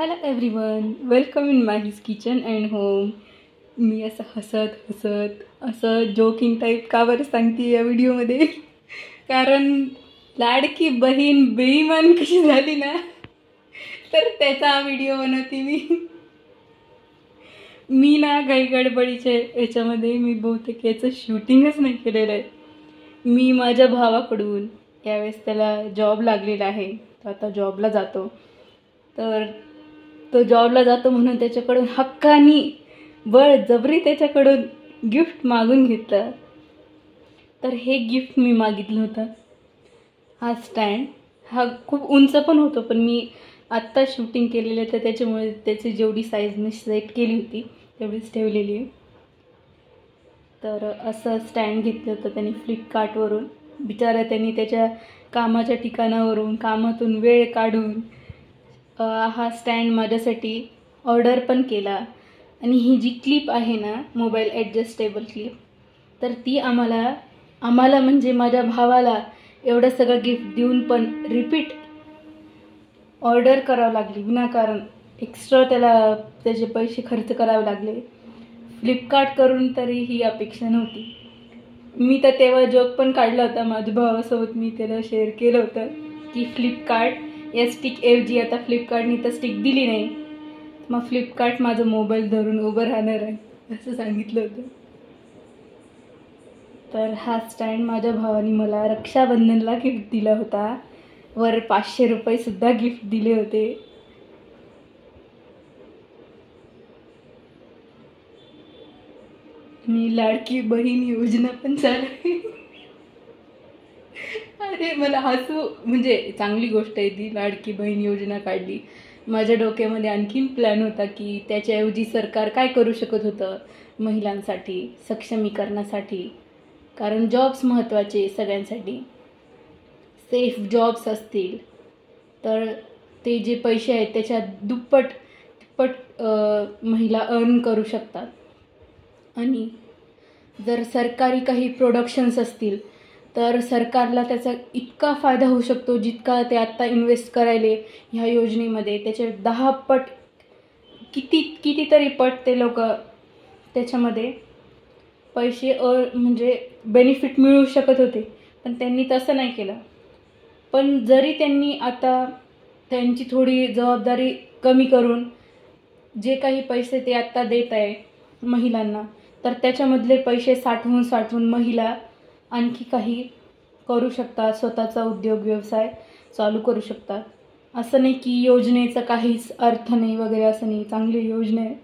Hello everyone, welcome in my his kitchen and home. मी असं असं जोकिंग टाईप का बरं सांगते या व्हिडिओमध्ये, कारण लाडकी बहीण बेईमान कशी झाली ना, तर त्याचा व्हिडिओ बनवते मी ना काही गडबडीच्या याच्यामध्ये मी बहुतेक याचं शूटिंगच नाही केलेलं आहे. मी माझ्या भावाकडून यावेळेस त्याला जॉब लागलेला आहे, तर आता जॉबला जातो. तर तो जॉबला जातो म्हणून त्याच्याकडून हक्कानी बळजबरी त्याच्याकडून गिफ्ट मागून घेतलं. तर हे गिफ्ट मी मागितलं होतं. हा स्टँड, हा खूप उंच पण होतो, पण मी आत्ता शूटिंग केलेलं तर त्याच्यामुळे त्याची जेवढी साईज मी सेट केली होती तेवढीच ठेवलेली आहे. तर असं स्टँड घेतलं होतं त्यांनी फ्लिपकार्टवरून. बिचारा त्यांनी त्याच्या कामाच्या ठिकाणावरून कामातून वेळ काढून हा स्टँड माझ्यासाठी ऑर्डर पण केला. आणि ही जी क्लिप आहे ना, मोबाईल ॲडजस्टेबल क्लिप, तर ती आम्हाला म्हणजे माझ्या भावाला एवढं सगळं गिफ्ट देऊन पण रिपीट ऑर्डर करावं लागली विनाकारण. एक्स्ट्रा त्याला त्याचे पैसे खर्च करावे लागले फ्लिपकार्ट करून, तरी ही अपेक्षा नव्हती. मी तर तेव्हा जोक पण काढला होता माझ्या भावासोबत. मी त्याला शेअर केलं होतं की फ्लिपकार्ट या स्टिकऐवजी आता फ्लिपकार्टनी तर स्टिक दिली नाही, मग फ्लिपकार्ट माझं मोबाईल धरून उभं राहणार आहे असं सांगितलं होतं. तर हा स्टँड माझ्या भावाने मला रक्षाबंधनला गिफ्ट दिला होता. वर 500 रुपयेसुद्धा गिफ्ट दिले होते. मी लाडकी बहीण योजना पण चालू. अरे मला हसू, म्हणजे चांगली गोष्ट आहे ती. लाडकी बहीण योजना काढली. माझ्या डोक्यामध्ये आणखीन प्लॅन होता की त्याच्याऐवजी सरकार काय करू शकत होतं महिलांसाठी सक्षमीकरणासाठी. कारण जॉब्स महत्त्वाचे सगळ्यांसाठी. सेफ जॉब्स असतील तर ते जे पैसे आहेत त्याच्या दुप्पट तिप्पट महिला अर्न करू शकतात. आणि जर सरकारी काही प्रोडक्शन्स असतील तर सरकारला त्याचा इतका फायदा होऊ शकतो जितका ते आत्ता इन्व्हेस्ट करायले ह्या योजनेमध्ये, त्याचे 10 पट कितीतरी पट ते लोक त्याच्यामध्ये पैसे म्हणजे बेनिफिट मिळू शकत होते. पण त्यांनी तसं नाही केलं. पण जरी त्यांनी आता त्यांची थोडी जबाबदारी कमी करून जे काही पैसे ते आत्ता देत आहे महिलांना, तर त्याच्यामधले पैसे साठवून महिला आणखी काही करू शकतात, स्वतःचा उद्योग व्यवसाय चालू करू शकतात. असं नाही की योजनेचा काहीच अर्थ नाही वगैरे, असं नाही. चांगली योजना आहे.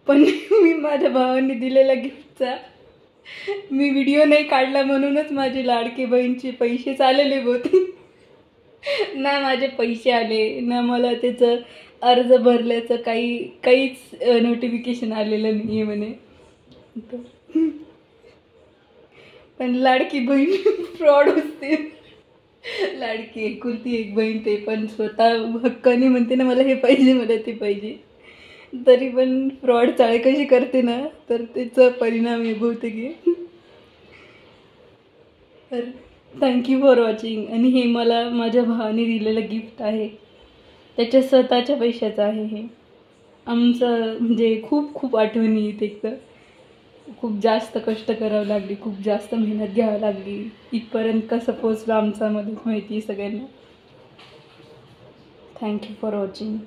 पण मी माझ्या भावांनी दिलेल्या गिफ्टचा मी व्हिडिओ नाही काढला म्हणूनच माझी लाडकी बहीणचे पैसे आलेले होते. ना माझे पैसे आले, ना मला त्याचं अर्ज भरल्याचं काहीच नोटिफिकेशन आलेलं नाही आहे म्हणे. पण लाडकी बहीण फ्रॉड असते. लाडकी एकुलती एक बहीण, ते पण स्वतः हक्काने म्हणते ना मला हे पाहिजे मला ते पाहिजे, तरी पण फ्रॉड चाळे कशी करते ना, तर त्याचा परिणाम आहे बहुतेक. तर थँक्यू फॉर वॉचिंग. आणि हे मला माझ्या भावाने दिलेलं गिफ्ट आहे, त्याच्या स्वतःच्या पैशाचं आहे हे. आमचं म्हणजे खूप आठवणी येते. एकतर खूप जास्त कष्ट करावं लागली, खूप जास्त मेहनत घ्यावी लागली. इथपर्यंत कसं पोचलं आमचा मदत माहिती सगळ्यांना. Thank you for watching.